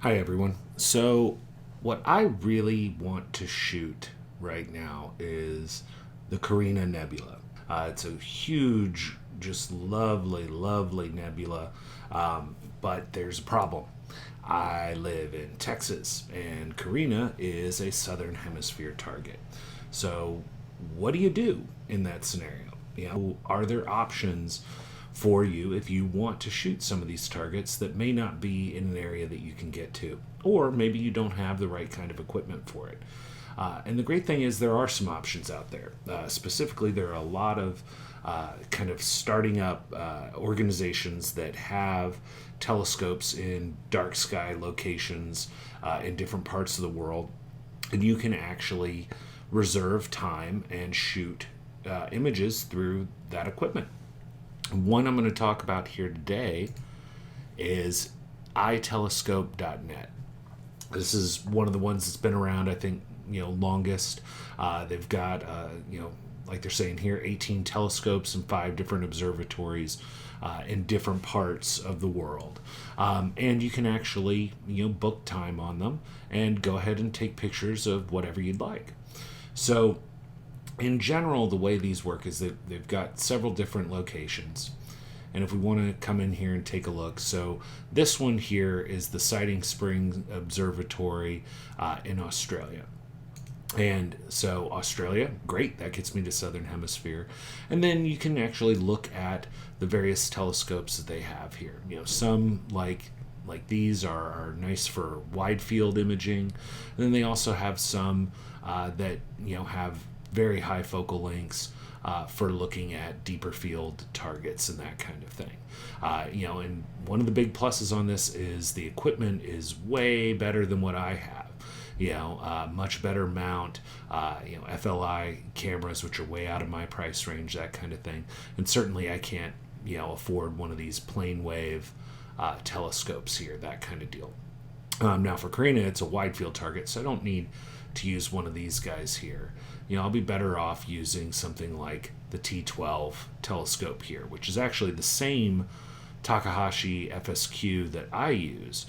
Hi, everyone. So, what I really want to shoot right now is the Carina Nebula. It's a huge, just lovely, lovely nebula, but there's a problem. I live in Texas, and Carina is a southern hemisphere target. So, what do you do in that scenario? Are there options for you if you want to shoot some of these targets that may not be in an area that you can get to, or maybe you don't have the right kind of equipment for it. And the great thing is there are some options out there. Specifically, there are a lot of kind of starting up organizations that have telescopes in dark sky locations in different parts of the world, and you can actually reserve time and shoot images through that equipment. One I'm going to talk about here today is iTelescope.net. This is one of the ones that's been around, I think, longest. They've got, like they're saying here, 18 telescopes and 5 different observatories in different parts of the world. And you can actually, book time on them and go ahead and take pictures of whatever you'd like. So, in general, the way these work is that they've got several different locations. And if we want to come in here and take a look, so this one here is the Siding Spring Observatory in Australia. And so Australia, great, that gets me to Southern Hemisphere. And then you can actually look at the various telescopes that they have here. Some like these are nice for wide field imaging. And then they also have some that have very high focal lengths for looking at deeper field targets and that kind of thing. And one of the big pluses on this is the equipment is way better than what I have. Much better mount, FLI cameras, which are way out of my price range, that kind of thing. And certainly I can't, afford one of these plane wave telescopes here, that kind of deal. Now for Carina, it's a wide field target, so I don't need to use one of these guys here. I'll be better off using something like the T12 telescope here, which is actually the same Takahashi FSQ that I use,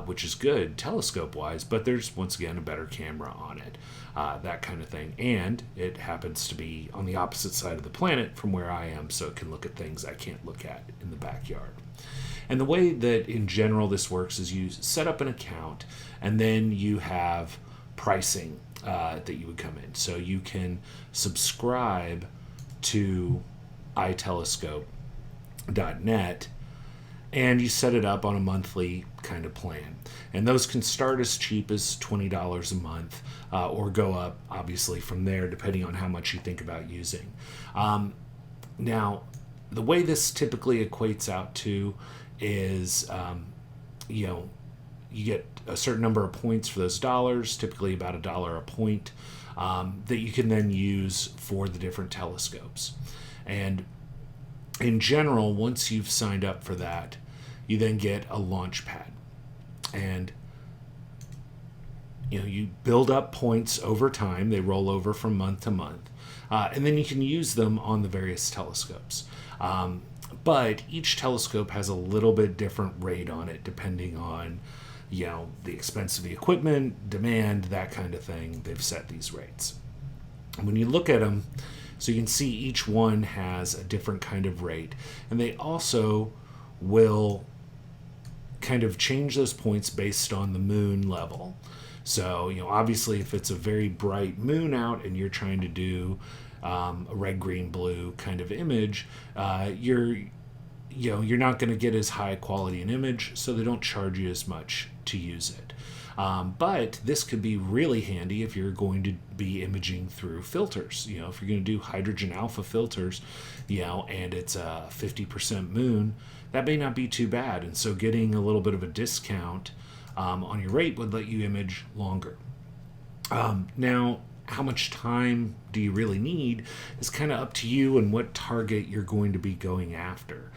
which is good telescope-wise, but there's, once again, a better camera on it, that kind of thing. And it happens to be on the opposite side of the planet from where I am, so it can look at things I can't look at in the backyard. And the way that, in general, this works is you set up an account, and then you have pricing that you would come in. So you can subscribe to iTelescope.net, and you set it up on a monthly kind of plan. And those can start as cheap as $20 a month or go up, obviously, from there, depending on how much you think about using. Now, the way this typically equates out to is, you get a certain number of points for those dollars, typically about $1 a point, that you can then use for the different telescopes. And in general, once you've signed up for that, you then get a launch pad. And you build up points over time. They roll over from month to month. And then you can use them on the various telescopes. But each telescope has a little bit different rate on it depending on the expense of the equipment, demand, that kind of thing. They've set these rates. When you look at them, so you can see each one has a different kind of rate. And they also will kind of change those points based on the moon level. So, obviously if it's a very bright moon out and you're trying to do a red, green, blue kind of image, you're not going to get as high quality an image, so they don't charge you as much to use it. But this could be really handy if you're going to be imaging through filters. If you're going to do hydrogen alpha filters, and it's a 50% moon, that may not be too bad. And so getting a little bit of a discount on your rate would let you image longer. Now, how much time do you really need is kind of up to you and what target you're going to be going after.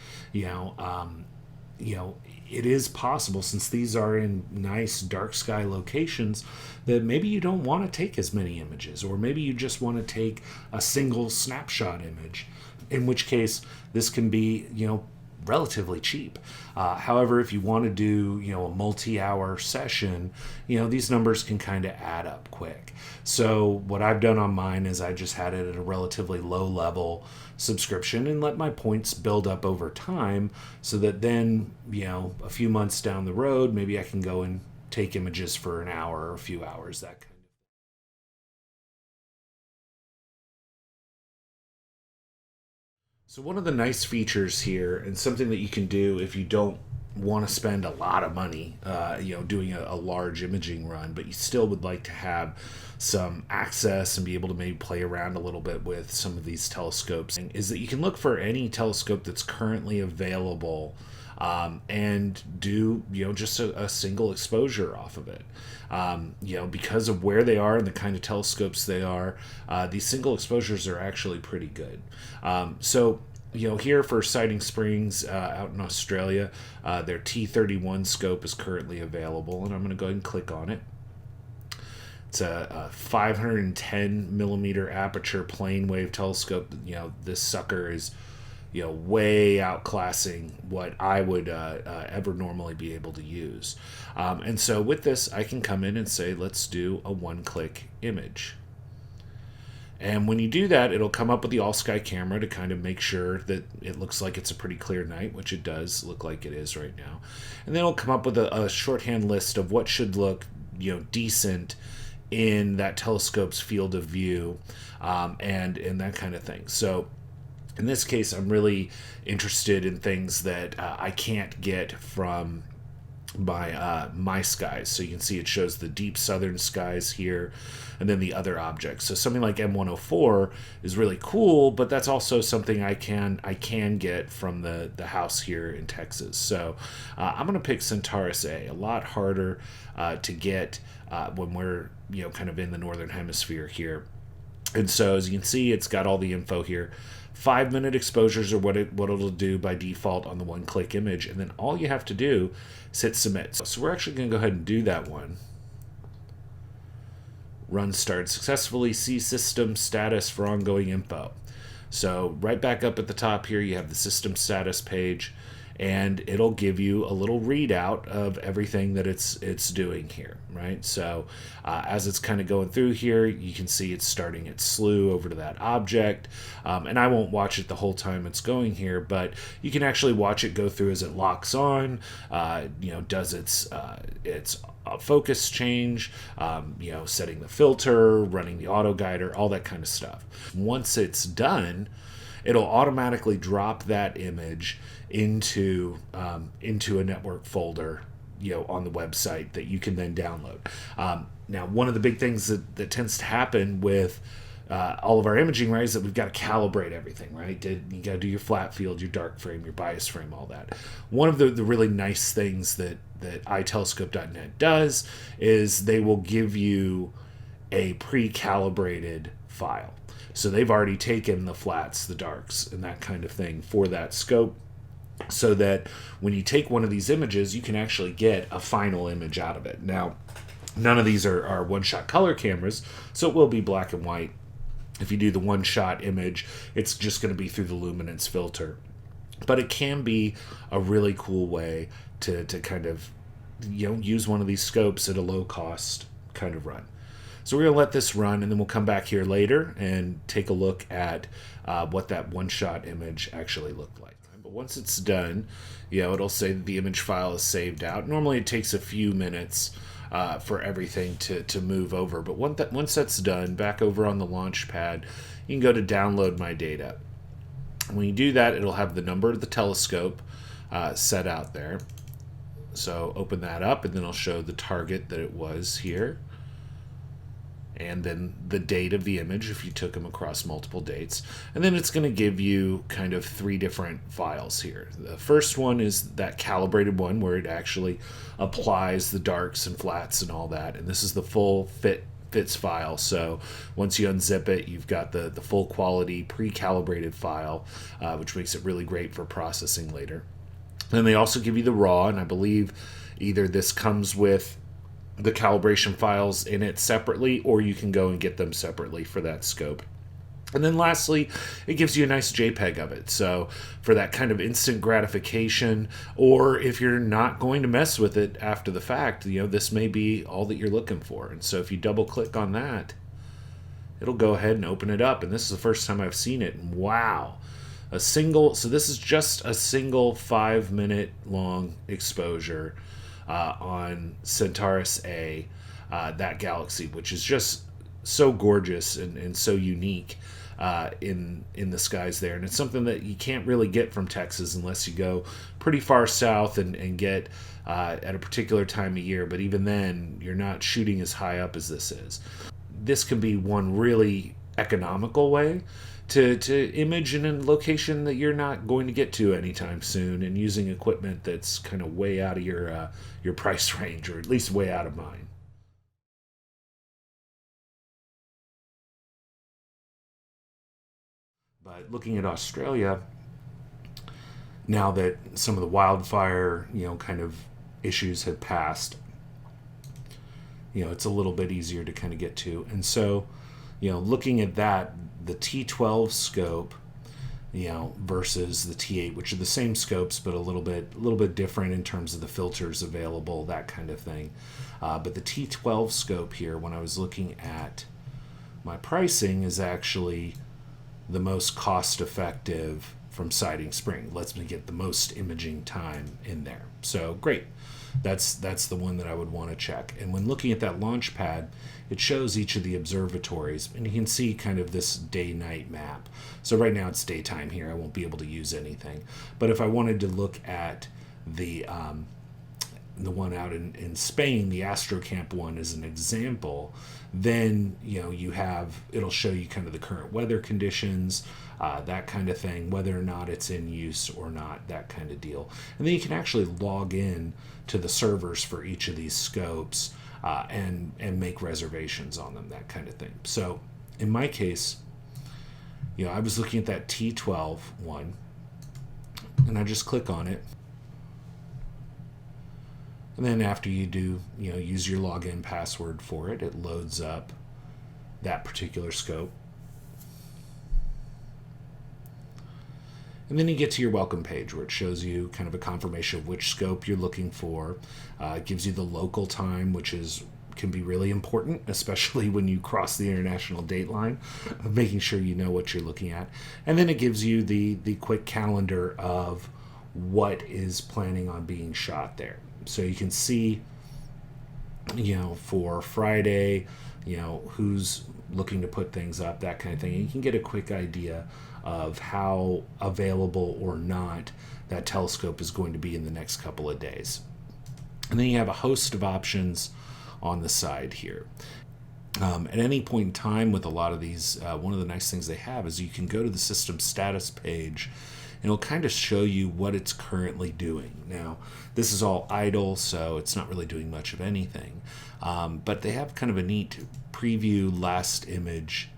It is possible, since these are in nice dark sky locations, that maybe you don't want to take as many images, or maybe you just want to take a single snapshot image, in which case this can be, relatively cheap. However, if you want to do, a multi-hour session, these numbers can kind of add up quick. So what I've done on mine is I just had it at a relatively low level subscription and let my points build up over time, so that then, a few months down the road, maybe I can go and take images for an hour or a few hours, that kind of. So one of the nice features here, and something that you can do if you don't want to spend a lot of money, doing a large imaging run, but you still would like to have some access and be able to maybe play around a little bit with some of these telescopes, is that you can look for any telescope that's currently available, and do, just a single exposure off of it. Because of where they are and the kind of telescopes they are, these single exposures are actually pretty good. So here for Siding Springs, out in Australia, their T31 scope is currently available, and I'm going to go ahead and click on it. It's a 510 millimeter aperture plane wave telescope. This sucker is, way outclassing what I would ever normally be able to use. And so with this, I can come in and say, let's do a one-click image. And when you do that, it'll come up with the all-sky camera to kind of make sure that it looks like it's a pretty clear night, which it does look like it is right now. And then it'll come up with a shorthand list of what should look, decent in that telescope's field of view, and that kind of thing. So in this case, I'm really interested in things that I can't get from my skies. So you can see it shows the deep southern skies here, and then the other objects. So something like M104 is really cool, but that's also something I can get from the house here in Texas. So I'm going to pick Centaurus A. A lot harder to get when we're kind of in the northern hemisphere here. And so as you can see, it's got all the info here. 5-minute exposures are what it'll do by default on the one-click image, and then all you have to do is hit submit. So we're actually going to go ahead and do that one. Run started successfully. See system status for ongoing info. So right back up at the top here, you have the system status page, and it'll give you a little readout of everything that it's doing here, right? So as it's kind of going through here, you can see it's starting its slew over to that object, and I won't watch it the whole time it's going here, but you can actually watch it go through as it locks on, does its focus change, setting the filter, running the auto guider, all that kind of stuff. Once it's done, it'll automatically drop that image into a network folder, on the website that you can then download. Now, one of the big things that tends to happen with all of our imaging, right, is that we've got to calibrate everything, right? You got to do your flat field, your dark frame, your bias frame, all that. One of the really nice things that iTelescope.net does is they will give you a pre-calibrated file. So they've already taken the flats, the darks, and that kind of thing for that scope, so that when you take one of these images, you can actually get a final image out of it. Now, none of these are one-shot color cameras, so it will be black and white. If you do the one-shot image, it's just going to be through the luminance filter. But it can be a really cool way to kind of use one of these scopes at a low-cost kind of run. So we're going to let this run, and then we'll come back here later and take a look at what that one-shot image actually looked like. But once it's done, it'll say that the image file is saved out. Normally it takes a few minutes for everything to move over. But once that's done, back over on the launch pad, you can go to download my data. When you do that, it'll have the number of the telescope set out there. So open that up, and then it'll show the target that it was here, and then the date of the image if you took them across multiple dates. And then it's going to give you kind of 3 different files here. The first one is that calibrated one where it actually applies the darks and flats and all that. And this is the full fits file. So once you unzip it, you've got the full quality pre-calibrated file, which makes it really great for processing later. Then they also give you the raw, and I believe either this comes with the calibration files in it separately, or you can go and get them separately for that scope. And then lastly, it gives you a nice JPEG of it. So for that kind of instant gratification, or if you're not going to mess with it after the fact, this may be all that you're looking for. And so if you double click on that, it'll go ahead and open it up. And this is the first time I've seen it. And wow. So this is just a single 5-minute long exposure on Centaurus A, that galaxy, which is just so gorgeous and so unique in the skies there. And it's something that you can't really get from Texas unless you go pretty far south and get at a particular time of year. But even then, you're not shooting as high up as this is. This can be one really economical way to image in a location that you're not going to get to anytime soon, and using equipment that's kind of way out of your price range, or at least way out of mine. But looking at Australia, now that some of the wildfire, kind of issues have passed, it's a little bit easier to kind of get to. And so, looking at that, the T12 scope, versus the T8, which are the same scopes, but a little bit different in terms of the filters available, that kind of thing. But the T12 scope here, when I was looking at my pricing, is actually the most cost-effective from Siding Spring. Lets me get the most imaging time in there. So great. That's the one that I would want to check. And when looking at that launch pad, it shows each of the observatories, and you can see kind of this day-night map. So right now it's daytime here. I won't be able to use anything. But if I wanted to look at the one out in Spain, the Astrocamp one, as an example, then it'll show you kind of the current weather conditions, that kind of thing, whether or not it's in use or not, that kind of deal. And then you can actually log in to the servers for each of these scopes and make reservations on them, that kind of thing. So in my case, I was looking at that T12 one, and I just click on it. And then after you do, use your login password for it, it loads up that particular scope. And then you get to your welcome page, where it shows you kind of a confirmation of which scope you're looking for. It gives you the local time, which can be really important, especially when you cross the international date line, of making sure you know what you're looking at. And then it gives you the quick calendar of what is planning on being shot there. So you can see, for Friday, who's looking to put things up, that kind of thing. And you can get a quick idea of how available or not that telescope is going to be in the next couple of days. And then you have a host of options on the side here. At any point in time with a lot of these, one of the nice things they have is you can go to the system status page, and it'll kind of show you what it's currently doing. Now, this is all idle, so it's not really doing much of anything. But they have kind of a neat preview last image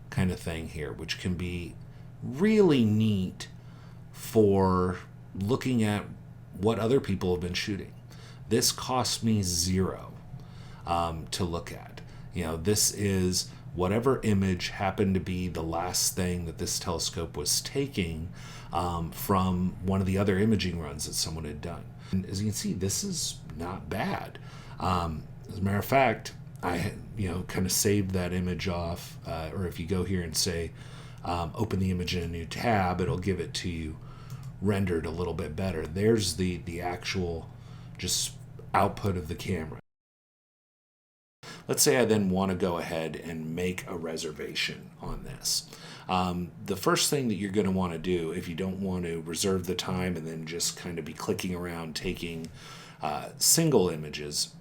kind of thing here, which can be really neat for looking at what other people have been shooting. This cost me $0 to look at. This is whatever image happened to be the last thing that this telescope was taking from one of the other imaging runs that someone had done. And as you can see, this is not bad. As a matter of fact, I kind of saved that image off, or if you go here and say open the image in a new tab, it'll give it to you rendered a little bit better. There's the actual just output of the camera. Let's say I then want to go ahead and make a reservation on this. The first thing that you're going to want to do, if you don't want to reserve the time and then just kind of be clicking around taking single images,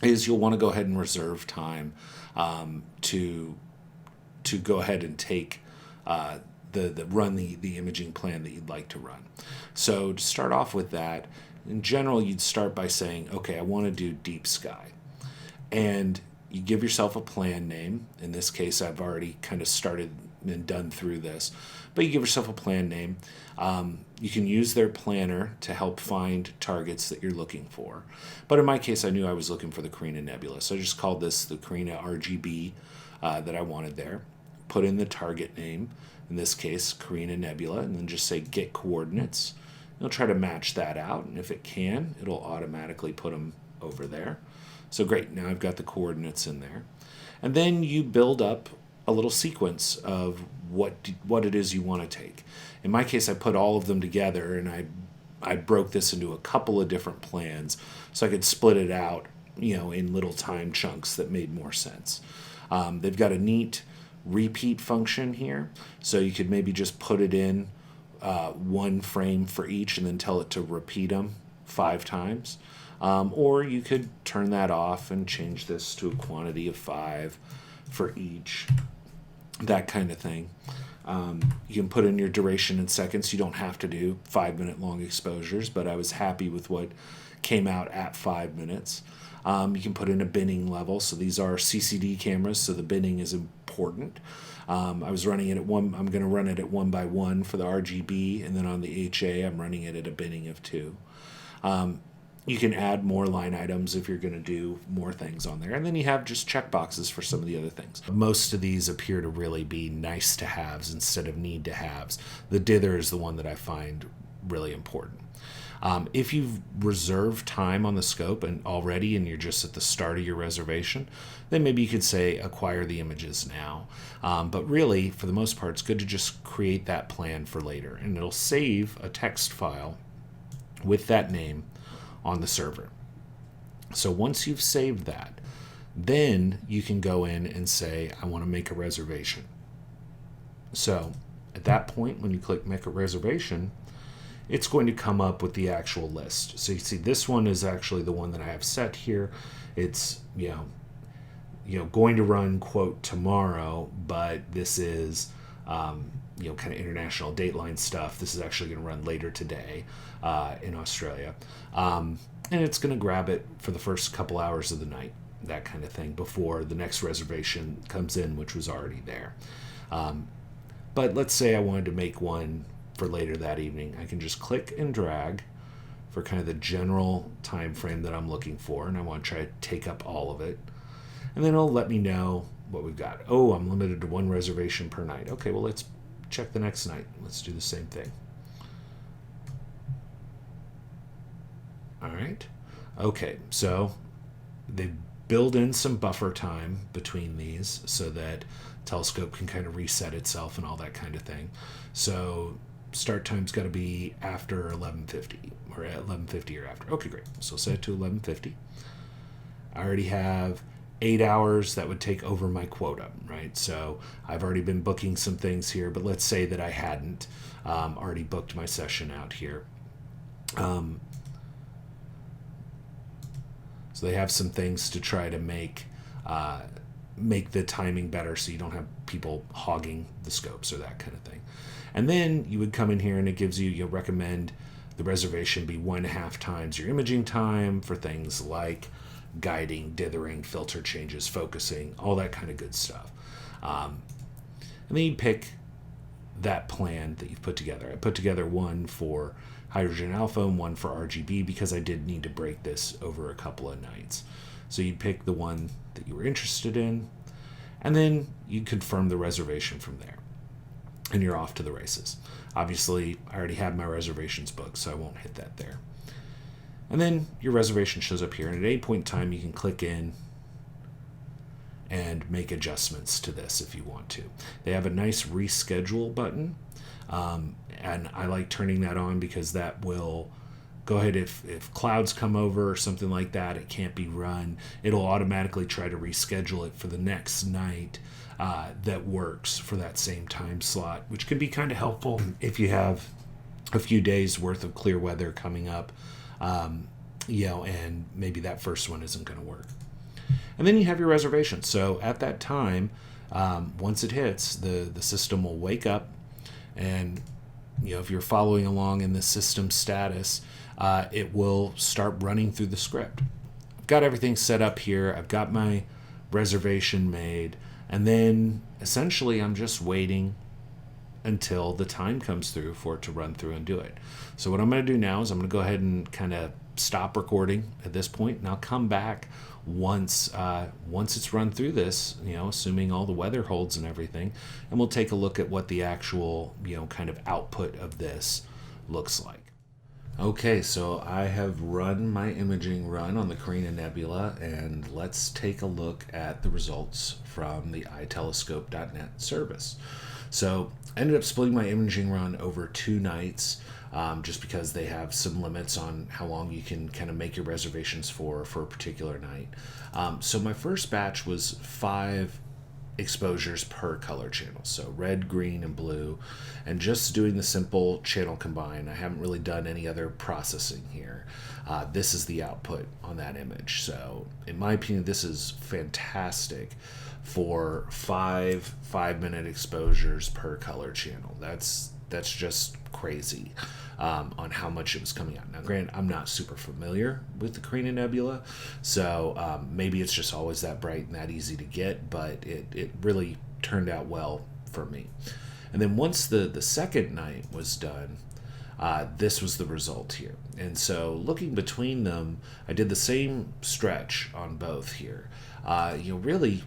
is you'll want to go ahead and reserve time to go ahead and take run the imaging plan that you'd like to run. So to start off with that, in general, you'd start by saying, okay, I want to do deep sky. And you give yourself a plan name. In this case, I've already kind of started and done through this. But you give yourself a plan name. You can use their planner to help find targets that you're looking for. But in my case, I knew I was looking for the Carina Nebula. So I just called this the Carina RGB that I wanted there. put in the target name, in this case, Carina Nebula, and then just say get coordinates. It'll try to match that out, and if it can, it'll automatically put them over there. So great, now I've got the coordinates in there. And then you build up a little sequence of what it is you want to take. In my case, I put all of them together, and I broke this into a couple of different plans so I could split it out, in little time chunks that made more sense. They've got a neat repeat function here, so you could maybe just put it in one frame for each and then tell it to repeat them 5 times. Or you could turn that off and change this to a quantity of 5 for each, that kind of thing. You can put in your duration in seconds. You don't have to do 5-minute long exposures, but I was happy with what came out at 5 minutes. You can put in a binning level. So these are CCD cameras, so the binning is important. I was running it at 1. I'm going to run it at 1:1 for the RGB, and then on the HA, I'm running it at a binning of 2. You can add more line items if you're going to do more things on there. And then you have just checkboxes for some of the other things. Most of these appear to really be nice to haves instead of need to haves. The dither is the one that I find really important. If you've reserved time on the scope and you're just at the start of your reservation, then maybe you could say acquire the images now. But really, for the most part, it's good to just create that plan for later. And it'll save a text file with that name on the server. So once you've saved that, then you can go in and say, I want to make a reservation. So at that point, when you click make a reservation, it's going to come up with the actual list. So you see this one is actually the one that I have set here. It's, going to run, quote, tomorrow, but this is, kind of international dateline stuff. This is actually going to run later today in Australia. And it's going to grab it for the first couple hours of the night, that kind of thing, before the next reservation comes in, which was already there. But let's say I wanted to make one for later that evening. I can just click and drag for kind of the general time frame that I'm looking for, and I want to try to take up all of it. And then it'll let me know what we've got. Oh, I'm limited to 1 reservation per night. Okay, well, let's check the next night. Let's do the same thing. All right. Okay, so they build in some buffer time between these so that Telescope can kind of reset itself and all that kind of thing. So start time's got to be after 11:50 or at 11:50 or after. Okay, great. So set it to 11:50. I already have 8 hours that would take over my quota, right? So I've already been booking some things here, but let's say that I hadn't already booked my session out here. So they have some things to try to make the timing better so you don't have people hogging the scopes or that kind of thing. And then you would come in here and it gives you recommend the reservation be 1.5 times your imaging time for things like guiding, dithering, filter changes, focusing, all that kind of good stuff. And then you pick that plan that you've put together. I put together one for hydrogen alpha and one for RGB because I did need to break this over a couple of nights. So you pick the one that you were interested in, and then you confirm the reservation from there. And you're off to the races. Obviously, I already had my reservations booked, so I won't hit that there. And then your reservation shows up here, and at any point in time, you can click in and make adjustments to this if you want to. They have a nice reschedule button, and I like turning that on because that will go ahead if clouds come over or something like that, it can't be run. It'll automatically try to reschedule it for the next night that works for that same time slot, which can be kind of helpful if you have a few days worth of clear weather coming up, and maybe that first one isn't going to work. And then you have your reservation. So at that time, once it hits, the system will wake up, and if you're following along in the system status, it will start running through the script. I've got everything set up here. I've got my reservation made, and then essentially I'm just waiting until the time comes through for it to run through and do it. So what I'm going to do now is I'm going to go ahead and kind of stop recording at this point, and I'll come back once it's run through this, assuming all the weather holds and everything, and we'll take a look at what the actual, kind of output of this looks like. Okay, so I have run my imaging run on the Carina Nebula, and let's take a look at the results from the iTelescope.net service. So I ended up splitting my imaging run over 2 nights, just because they have some limits on how long you can kind of make your reservations for a particular night. So my first batch was 5 exposures per color channel, so red, green, and blue, and just doing the simple channel combine. I haven't really done any other processing here. This is the output on that image. So in my opinion, this is fantastic for 5-minute exposures per color channel. That's just crazy on how much it was coming out. Now, granted, I'm not super familiar with the Carina Nebula, so maybe it's just always that bright and that easy to get, but it really turned out well for me. And then once the second night was done, this was the result here. And so looking between them, I did the same stretch on both here. Really,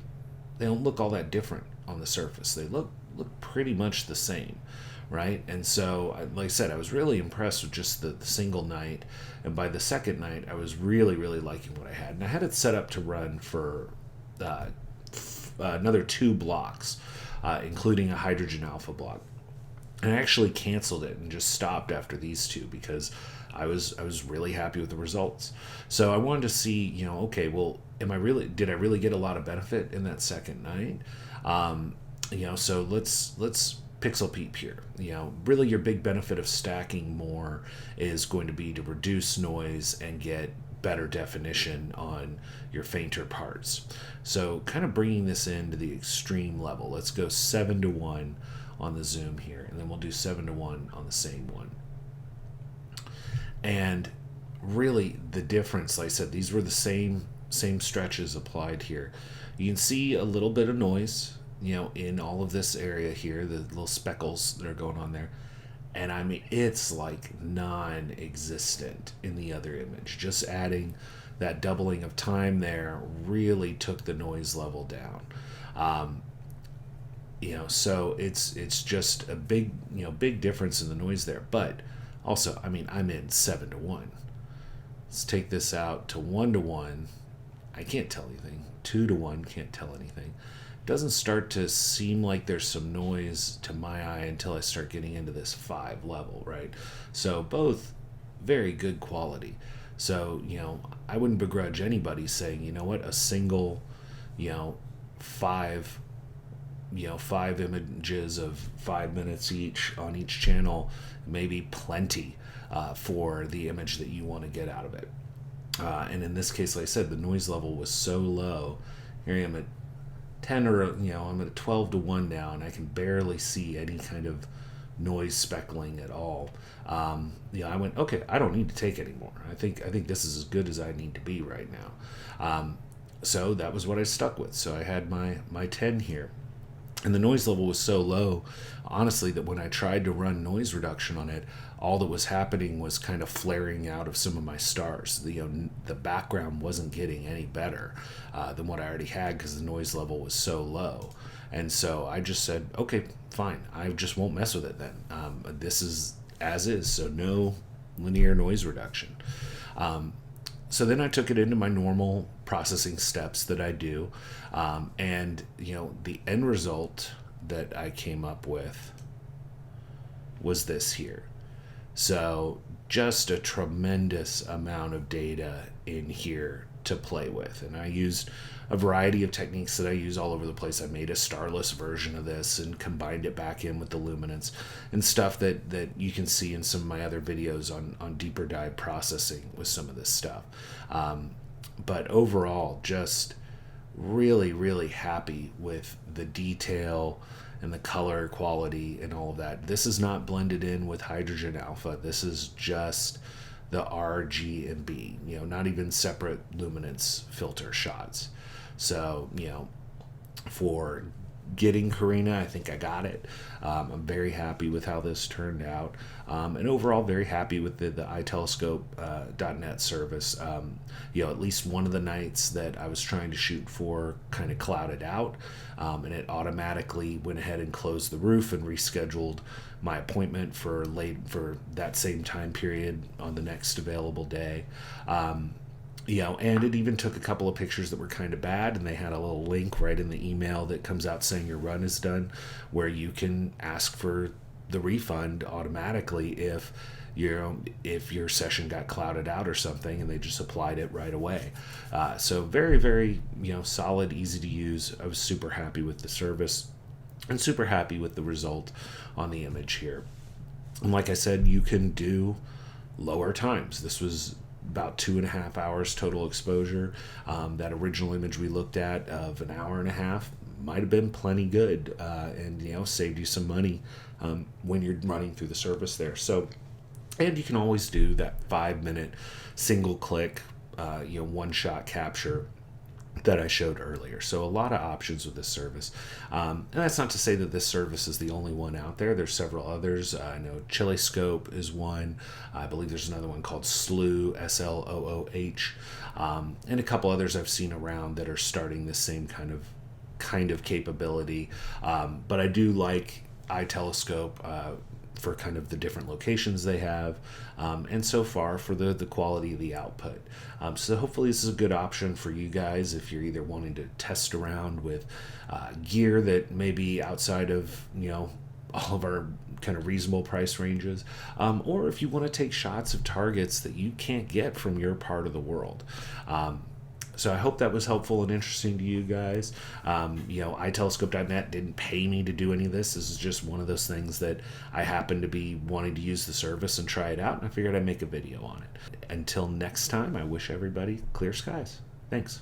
they don't look all that different on the surface. They look pretty much the same, right? And so, like I said, I was really impressed with just the single night. And by the second night, I was really, really liking what I had. And I had it set up to run for another 2 blocks, including a hydrogen alpha block. And I actually canceled it and just stopped after these 2 because I was really happy with the results. So I wanted to see, okay, well, did I really get a lot of benefit in that second night? So let's pixel peep here. Really your big benefit of stacking more is going to be to reduce noise and get better definition on your fainter parts. So kind of bringing this into the extreme level. Let's go 7:1 on the zoom here, and then we'll do 7:1 on the same one. And really the difference, like I said, these were the same stretches applied here. You can see a little bit of noise, in all of this area here, the little speckles that are going on there. And I mean, it's like non-existent in the other image. Just adding that doubling of time there really took the noise level down. So it's just a big difference in the noise there. But also, I mean, I'm in 7:1. Let's take this out to 1:1. I can't tell anything. 2:1, can't tell anything. Doesn't start to seem like there's some noise to my eye until I start getting into this 5 level, right? So both very good quality. So, I wouldn't begrudge anybody saying, a single, 5 images of 5 minutes each on each channel may be plenty for the image that you want to get out of it. And in this case, like I said, the noise level was so low. Here I am at 10 or, I'm at 12:1 now, and I can barely see any kind of noise speckling at all. I went, okay, I don't need to take anymore. I think this is as good as I need to be right now. So that was what I stuck with. So I had my 10 here. And the noise level was so low, honestly, that when I tried to run noise reduction on it, all that was happening was kind of flaring out of some of my stars. The background wasn't getting any better than what I already had because the noise level was so low. And so I just said, okay, fine. I just won't mess with it then. This is as is, so no linear noise reduction. So then I took it into my normal processing steps that I do. And the end result that I came up with was this here. So just a tremendous amount of data in here to play with. And I used a variety of techniques that I use all over the place. I made a starless version of this and combined it back in with the luminance and stuff that you can see in some of my other videos on deeper dive processing with some of this stuff. But overall, just really, really happy with the detail and the color quality and all of that. This is not blended in with hydrogen alpha. This is just the R, G, and B, not even separate luminance filter shots. So, for getting Carina. I think I got it. I'm very happy with how this turned out, and overall very happy with the iTelescope .net service. At least one of the nights that I was trying to shoot for kind of clouded out, and it automatically went ahead and closed the roof and rescheduled my appointment for that same time period on the next available day. And it even took a couple of pictures that were kind of bad, and they had a little link right in the email that comes out saying your run is done, where you can ask for the refund automatically if your session got clouded out or something, and they just applied it right away. So very, very solid, easy to use. I was super happy with the service and super happy with the result on the image here. And like I said, you can do lower times. This was about 2.5 hours total exposure. That original image we looked at of an hour and a half might have been plenty good, and saved you some money when you're running through the service there. So, and you can always do that 5-minute single click, one shot capture that I showed earlier. So a lot of options with this service. And that's not to say that this service is the only one out there. There's several others. I know Chilescope is one. I believe there's another one called Slooh, Slooh, and a couple others I've seen around that are starting the same kind of capability. But I do like iTelescope for kind of the different locations they have, and so far for the quality of the output. So hopefully this is a good option for you guys if you're either wanting to test around with gear that may be outside of all of our kind of reasonable price ranges, or if you want to take shots of targets that you can't get from your part of the world. So I hope that was helpful and interesting to you guys. iTelescope.net didn't pay me to do any of this. This is just one of those things that I happened to be wanting to use the service and try it out, and I figured I'd make a video on it. Until next time, I wish everybody clear skies. Thanks.